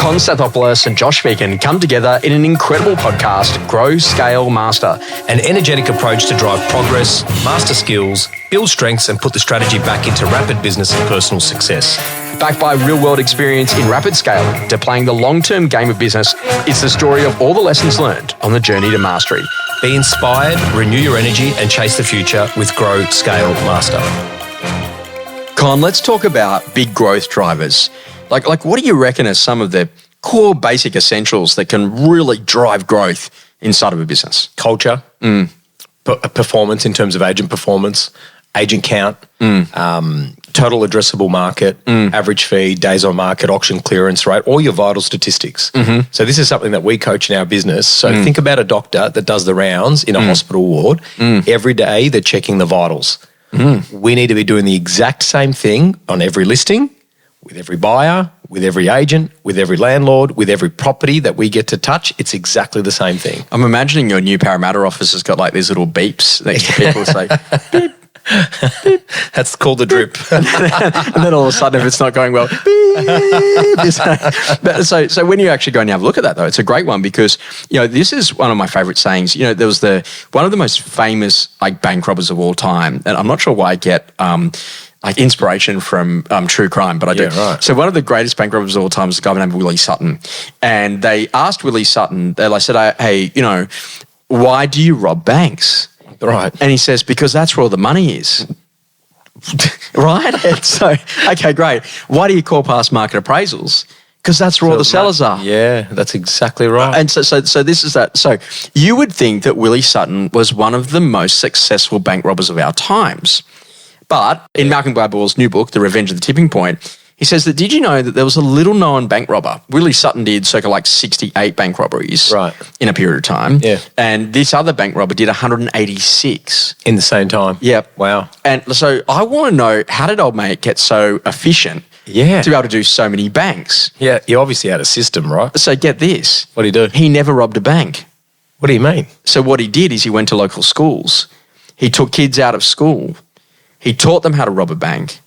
Con Stathopoulos and Josh Phegan come together in an incredible podcast, Grow, Scale, Master. An energetic approach to drive progress, master skills, build strengths and put the strategy back into rapid business and personal success. Backed by real-world experience in rapid scaling to playing the long-term game of business, it's the story of all the lessons learned on the journey to mastery. Be inspired, renew your energy and chase the future with Grow, Scale, Master. Con, let's talk about big growth drivers. Like, what do you reckon are some of the core basic essentials that can really drive growth inside of a business? Culture, performance in terms of agent performance, agent count, total addressable market, average fee, days on market, auction clearance rate, all your vital statistics. So this is something that we coach in our business. So think about a doctor that does the rounds in a hospital ward. Every day they're checking the vitals. We need to be doing the exact same thing on every listing, with every buyer, with every agent, with every landlord, with every property that we get to touch. It's exactly the same thing. I'm imagining your new Parramatta office has got like these little beeps next to people say, beep. That's called the drip. And then all of a sudden, if it's not going well, so when you actually go and have a look at that, though, it's a great one because, this is one of my favourite sayings. There was one of the most famous bank robbers of all time, and I'm not sure why I get inspiration from true crime, but I do. Yeah, right. So one of the greatest bank robbers of all time is a guy named Willie Sutton, and they asked Willie Sutton, they said, "Hey, why do you rob banks?" Right. And he says, because that's where all the money is. Right? And so, okay, great. Why do you call past market appraisals? Because that's where all the sellers are. Yeah, that's exactly right. And so this is that. So you would think that Willie Sutton was one of the most successful bank robbers of our times. But in Malcolm Gladwell's new book, The Revenge of the Tipping Point, he says that, did you know that there was a little-known bank robber? Willie Sutton did circa 68 bank robberies in a period of time. Yeah. And this other bank robber did 186. In the same time. Yep. Wow. And so I want to know, how did old mate get so efficient to be able to do so many banks? Yeah, you obviously had a system, right? So get this. What did he do? He never robbed a bank. What do you mean? So what he did is he went to local schools. He took kids out of school. He taught them how to rob a bank.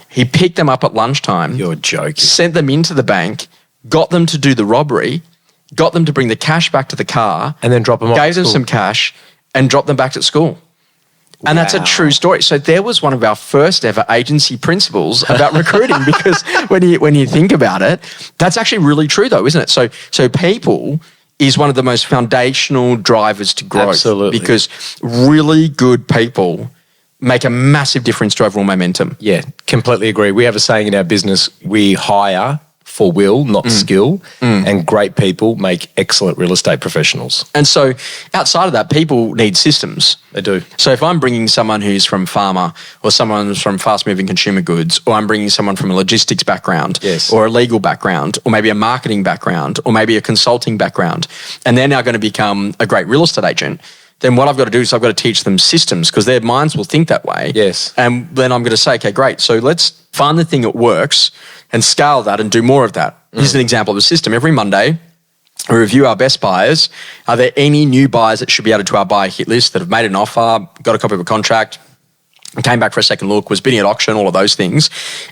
He picked them up at lunchtime. You're joking. Sent them into the bank, got them to do the robbery, got them to bring the cash back to the car. And then drop them off gave them some cash and dropped them back to school. And that's a true story. So there was one of our first ever agency principles about recruiting because when you think about it, that's actually really true though, isn't it? So people is one of the most foundational drivers to growth. Absolutely. Because really good people make a massive difference to overall momentum. Yeah, completely agree. We have a saying in our business, we hire for will, not skill, and great people make excellent real estate professionals. And so outside of that, people need systems. They do. So if I'm bringing someone who's from pharma or someone who's from fast-moving consumer goods, or I'm bringing someone from a logistics background or a legal background or maybe a marketing background or maybe a consulting background, and they're now going to become a great real estate agent, then what I've got to do is I've got to teach them systems because their minds will think that way. Yes. And then I'm going to say, okay, great. So let's find the thing that works and scale that and do more of that. Here's an example of a system. Every Monday, we review our best buyers. Are there any new buyers that should be added to our buyer hit list that have made an offer, got a copy of a contract, came back for a second look, was bidding at auction, all of those things.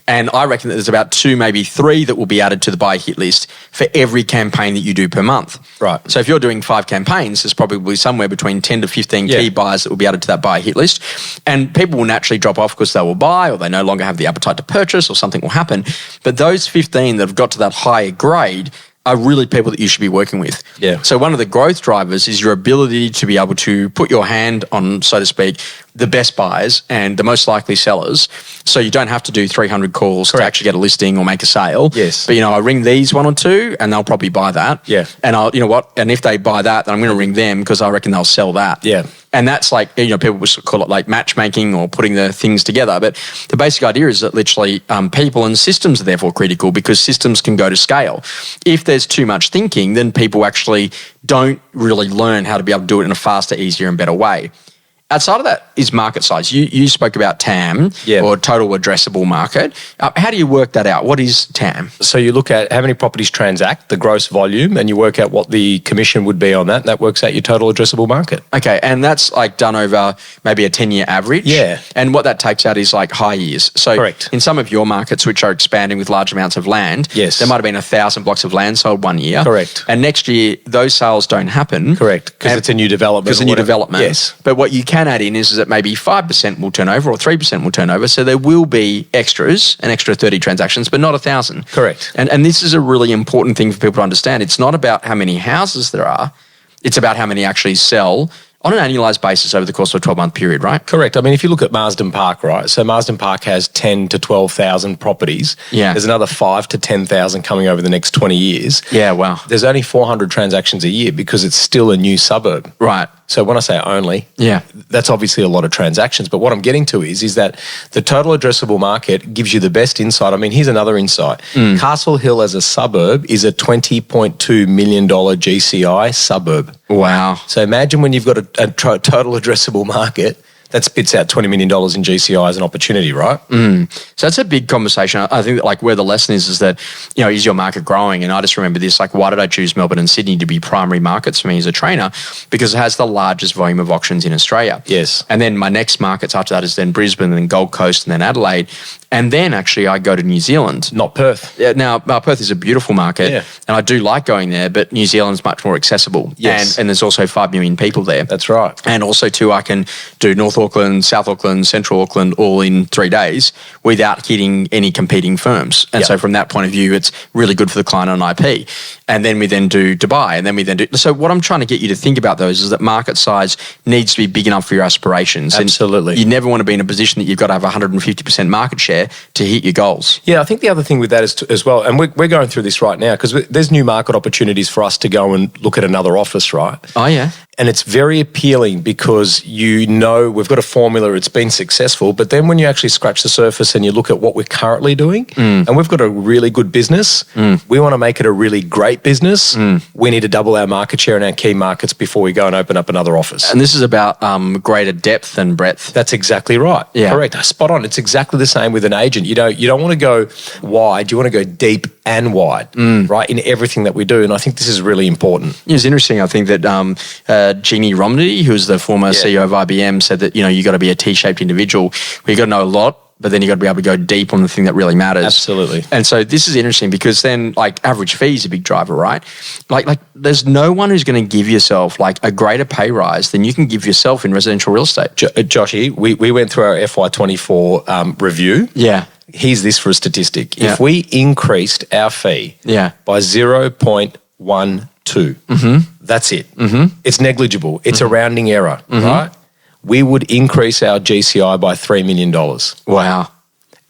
And I reckon that there's about 2, maybe 3 that will be added to the buy hit list for every campaign that you do per month. Right. So if you're doing 5 campaigns, there's probably somewhere between 10 to 15 key buyers that will be added to that buy hit list. And people will naturally drop off because they will buy or they no longer have the appetite to purchase or something will happen. But those 15 that have got to that higher grade are really people that you should be working with. Yeah. So one of the growth drivers is your ability to be able to put your hand on, so to speak, the best buyers and the most likely sellers. So you don't have to do 300 calls to actually get a listing or make a sale. Yes. But, I ring these 1 or 2 and they'll probably buy that. Yeah. And and if they buy that, then I'm going to ring them because I reckon they'll sell that. Yeah. And that's people would call it like matchmaking or putting the things together. But the basic idea is that literally people and systems are therefore critical because systems can go to scale. If there's too much thinking, then people actually don't really learn how to be able to do it in a faster, easier and better way. Outside of that is market size. You spoke about TAM or total addressable market. How do you work that out? What is TAM? So you look at how many properties transact, the gross volume, and you work out what the commission would be on that. And that works out your total addressable market. Okay, and that's like done over maybe a 10-year average. Yeah. And what that takes out is like high years. So correct. In some of your markets, which are expanding with large amounts of land, yes, there might have been 1,000 blocks of land sold one year. Correct. And next year, those sales don't happen. Correct, because it's a new development. Because it's a new development. Yes. But what you can add in is that maybe 5% will turn over or 3% will turn over. So there will be extras, an extra 30 transactions, but not 1,000. Correct. And this is a really important thing for people to understand. It's not about how many houses there are. It's about how many actually sell on an annualized basis over the course of a 12-month period, right? Correct. I mean, if you look at Marsden Park, right? So Marsden Park has 10 to 12,000 properties. Yeah. There's another 5 to 10,000 coming over the next 20 years. Yeah, wow. There's only 400 transactions a year because it's still a new suburb. Right. So when I say only, that's obviously a lot of transactions. But what I'm getting to is that the total addressable market gives you the best insight. I mean, here's another insight. Castle Hill as a suburb is a $20.2 million GCI suburb. Wow. So imagine when you've got a total addressable market that spits out $20 million in GCI as an opportunity, right? So that's a big conversation. I think that like where the lesson is that, you know, is your market growing? And I just remember this, like, why did I choose Melbourne and Sydney to be primary markets for me as a trainer? Because it has the largest volume of auctions in Australia. Yes. And then my next markets after that is then Brisbane, and then Gold Coast, and then Adelaide. And then actually I go to New Zealand. Not Perth. Yeah, now, Perth is a beautiful market, and I do like going there, but New Zealand's much more accessible. Yes. And there's also 5 million people there. That's right. And also, too, I can do North Auckland, South Auckland, Central Auckland all in 3 days without hitting any competing firms. And so from that point of view, it's really good for the client on IP. And then we then do Dubai, and then we then do... So what I'm trying to get you to think about those is that market size needs to be big enough for your aspirations. Absolutely. And you never want to be in a position that you've got to have 150% market share to hit your goals. Yeah, I think the other thing with that is as well, and we're going through this right now, because there's new market opportunities for us to go and look at another office, right? Oh, yeah. And it's very appealing because you know we've got a formula, it's been successful, but then when you actually scratch the surface and you look at what we're currently doing, and we've got a really good business, we want to make it a really great business, we need to double our market share in our key markets before we go and open up another office. And this is about greater depth and breadth. That's exactly right. Yeah. Correct. Spot on. It's exactly the same with an agent. You don't want to go wide, you want to go deep and wide, right, in everything that we do. And I think this is really important. It was interesting. I think that Jeannie Romney, who's the former CEO of IBM, said that, you know, you got to be a T-shaped individual where you got to know a lot, but then you got to be able to go deep on the thing that really matters. Absolutely. And so this is interesting because then like average fee is a big driver, right? Like there's no one who's going to give yourself like a greater pay rise than you can give yourself in residential real estate. Joshy, we went through our FY24 review. Yeah. Here's this for a statistic. Yeah. If we increased our fee by 0.12, that's it. It's negligible. It's a rounding error, right? We would increase our GCI by $3 million. Wow.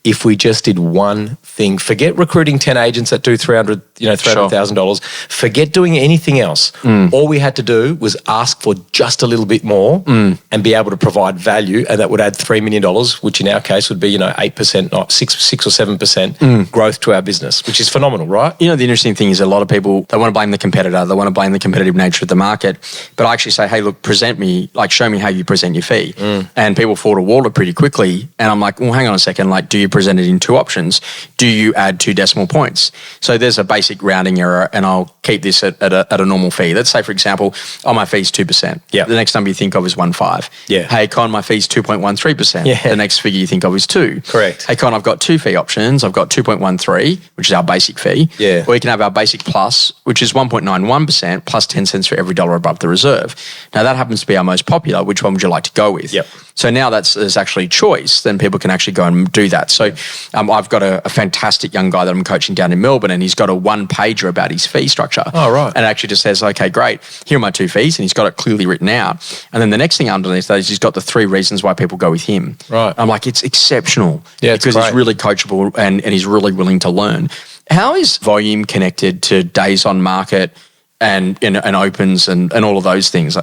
If we just did one thing, forget recruiting 10 agents that do $300,000. Forget doing anything else. All we had to do was ask for just a little bit more and be able to provide value, and that would add $3 million, which in our case would be 8%, not 6 or 7% growth to our business, which is phenomenal, right? You know, the interesting thing is a lot of people, they want to blame the competitor, they want to blame the competitive nature of the market, but I actually say, hey, look, show me how you present your fee. And people fall to water pretty quickly, and I'm like, well, hang on a second, like, do you present it in 2 options? Do you add 2 decimal points? So there's a basic rounding error, and I'll keep this at a normal fee. Let's say, for example, my fee's 2%. Yeah. The next number you think of is 1.5. Yeah. Hey, Con, my fee's 2.13%. Yeah. The next figure you think of is 2. Correct. Hey, Con, I've got 2 fee options. I've got 2.13, which is our basic fee. Yeah. Or you can have our basic plus, which is 1.91% plus 10 cents for every dollar above the reserve. Now, that happens to be our most popular. Which one would you like to go with? Yep. So now there's actually choice, then people can actually go and do that. So I've got a fantastic young guy that I'm coaching down in Melbourne, and he's got a 1-pager about his fee structure. Oh, right. And it actually just says, okay, great, here are my 2 fees, and he's got it clearly written out. And then the next thing underneath that is he's got the 3 reasons why people go with him. Right. I'm like, it's exceptional. Yeah, it's because great. he's really coachable and he's really willing to learn. How is volume connected to days on market and opens and all of those things.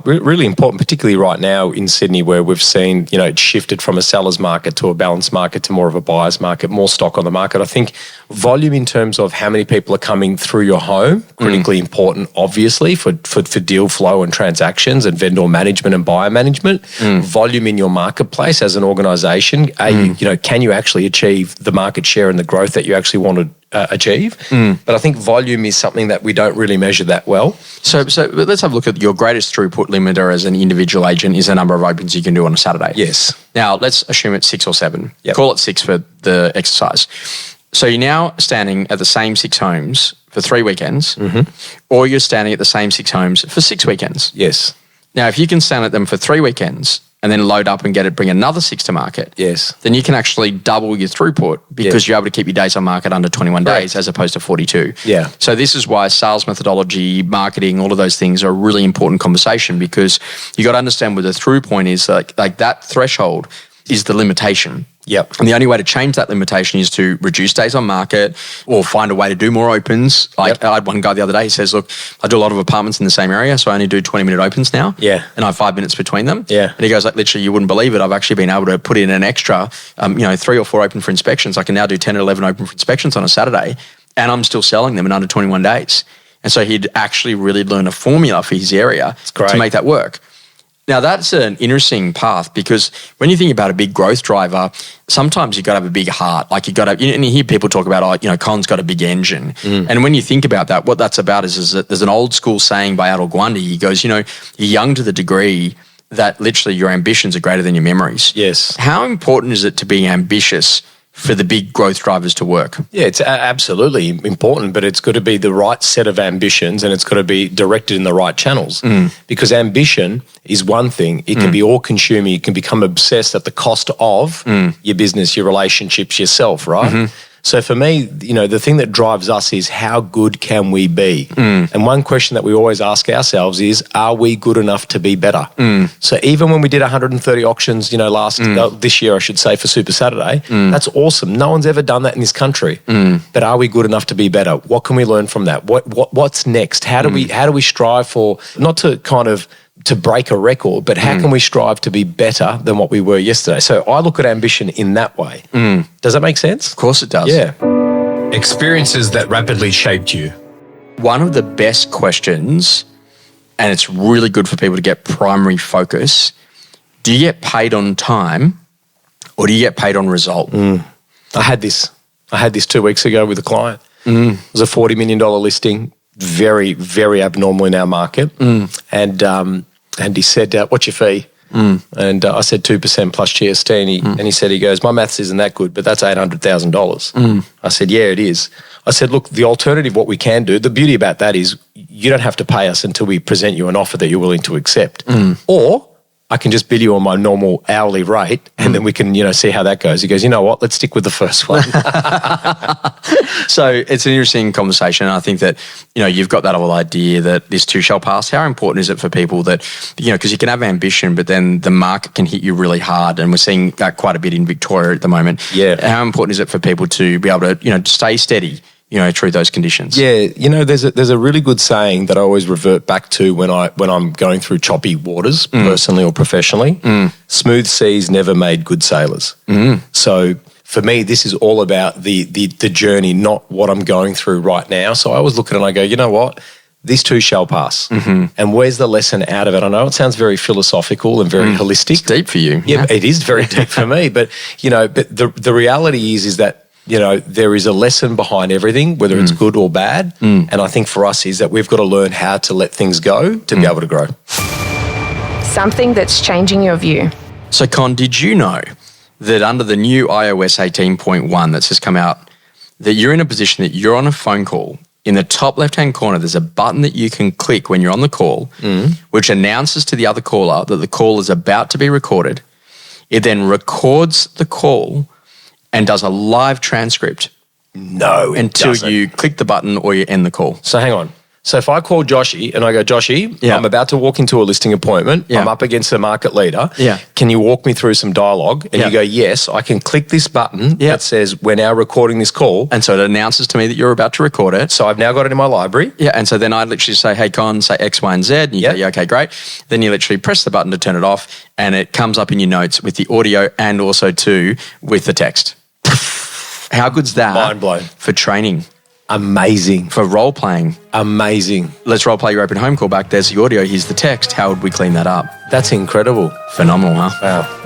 Really important, particularly right now in Sydney, where we've seen, it shifted from a seller's market to a balanced market to more of a buyer's market, more stock on the market. I think volume in terms of how many people are coming through your home, critically important, obviously, for deal flow and transactions and vendor management and buyer management. Volume in your marketplace as an organisation, can you actually achieve the market share and the growth that you actually want to achieve? But I think volume is something that we don't really measure that well. So let's have a look at your greatest throughput limiter as an individual agent is the number of opens you can do on a Saturday. Yes. Now, let's assume it's 6 or 7. Yep. Call it 6 for the exercise. So you're now standing at the same 6 homes for 3 weekends, or you're standing at the same 6 homes for 6 weekends. Yes. Now, if you can stand at them for 3 weekends and then load up and bring another 6 to market, yes, then you can actually double your throughput because you're able to keep your days on market under 21 days as opposed to 42. Yeah. So this is why sales methodology, marketing, all of those things are a really important conversation, because you got to understand what the through point is. Like that threshold is the limitation. Yep. And the only way to change that limitation is to reduce days on market or find a way to do more opens. I had one guy the other day, he says, look, I do a lot of apartments in the same area, so I only do 20-minute opens now. Yeah. And I have 5 minutes between them. Yeah. And he goes, literally, you wouldn't believe it. I've actually been able to put in an extra, 3 or 4 open for inspections. I can now do 10 or 11 open for inspections on a Saturday, and I'm still selling them in under 21 days. And so he'd actually really learn a formula for his area to make that work. Now, that's an interesting path, because when you think about a big growth driver, sometimes you've got to have a big heart. Like and you hear people talk about, Con's got a big engine. And when you think about that, what that's about is that there's an old school saying by Adol Gwandi. He goes, you're young to the degree that literally your ambitions are greater than your memories. Yes. How important is it to be ambitious for the big growth drivers to work? Yeah, it's absolutely important, but it's got to be the right set of ambitions and it's got to be directed in the right channels. Because ambition is one thing. It can be all-consuming. You can become obsessed at the cost of your business, your relationships, yourself, right? So for me, the thing that drives us is how good can we be? And one question that we always ask ourselves is, are we good enough to be better? So even when we did 130 auctions, this year, I should say, for Super Saturday, that's awesome. No one's ever done that in this country. But are we good enough to be better? What can we learn from that? What's next? How do we strive for, not to kind of to break a record, but how can we strive to be better than what we were yesterday? So I look at ambition in that way. Does that make sense? Of course it does. Yeah. Experiences that rapidly shaped you. One of the best questions, and it's really good for people to get primary focus, do you get paid on time or do you get paid on result? I had this 2 weeks ago with a client. It was a $40 million listing, very, very abnormal in our market. And he said, what's your fee? And I said 2% plus GST. And he said, he goes, my maths isn't that good, but that's $800,000. I said, yeah, it is. I said, look, the alternative, what we can do, the beauty about that is you don't have to pay us until we present you an offer that you're willing to accept. Or I can just bill you on my normal hourly rate and then we can, see how that goes. He goes, you know what, let's stick with the first one. So it's an interesting conversation. And I think that, you've got that whole idea that this too shall pass. How important is it for people that, because you can have ambition, but then the market can hit you really hard. And we're seeing that quite a bit in Victoria at the moment. Yeah. How important is it for people to be able to, stay steady, through those conditions? Yeah, there's a really good saying that I always revert back to when I'm going through choppy waters, personally or professionally. Smooth seas never made good sailors. So for me, this is all about the journey, not what I'm going through right now. So I always look at it and I go, you know what? This too shall pass. And where's the lesson out of it? I know it sounds very philosophical and very holistic. It's deep for you. Yeah, it is very deep for me. But, but the reality is that, there is a lesson behind everything, whether it's good or bad. And I think for us is that we've got to learn how to let things go to be able to grow. Something that's changing your view. So, Con, did you know that under the new iOS 18.1 that's just come out, that you're in a position that you're on a phone call, in the top left-hand corner, there's a button that you can click when you're on the call, which announces to the other caller that the call is about to be recorded. It then records the call and does a live transcript. No, until you click the button or you end the call. So hang on. So if I call Joshy and I go, Joshy, Yeah. I'm about to walk into a listing appointment. Yeah. I'm up against a market leader. Yeah. Can you walk me through some dialogue? And Yeah. you go, yes, I can click this button Yeah. that says we're now recording this call. And so it announces to me that you're about to record it. So I've now got it in my library. Yeah, and so then I literally say, hey, Con, say X, Y, and Z. And you Yeah. go, yeah, okay, great. Then you literally press the button to turn it off, and it comes up in your notes with the audio and also too with the text. How good's that? Mind blown. For training, Amazing. for role playing. Amazing. Let's role play your open home call back. There's the audio. Here's the text. How would we clean that up? That's incredible. Phenomenal, huh? Wow.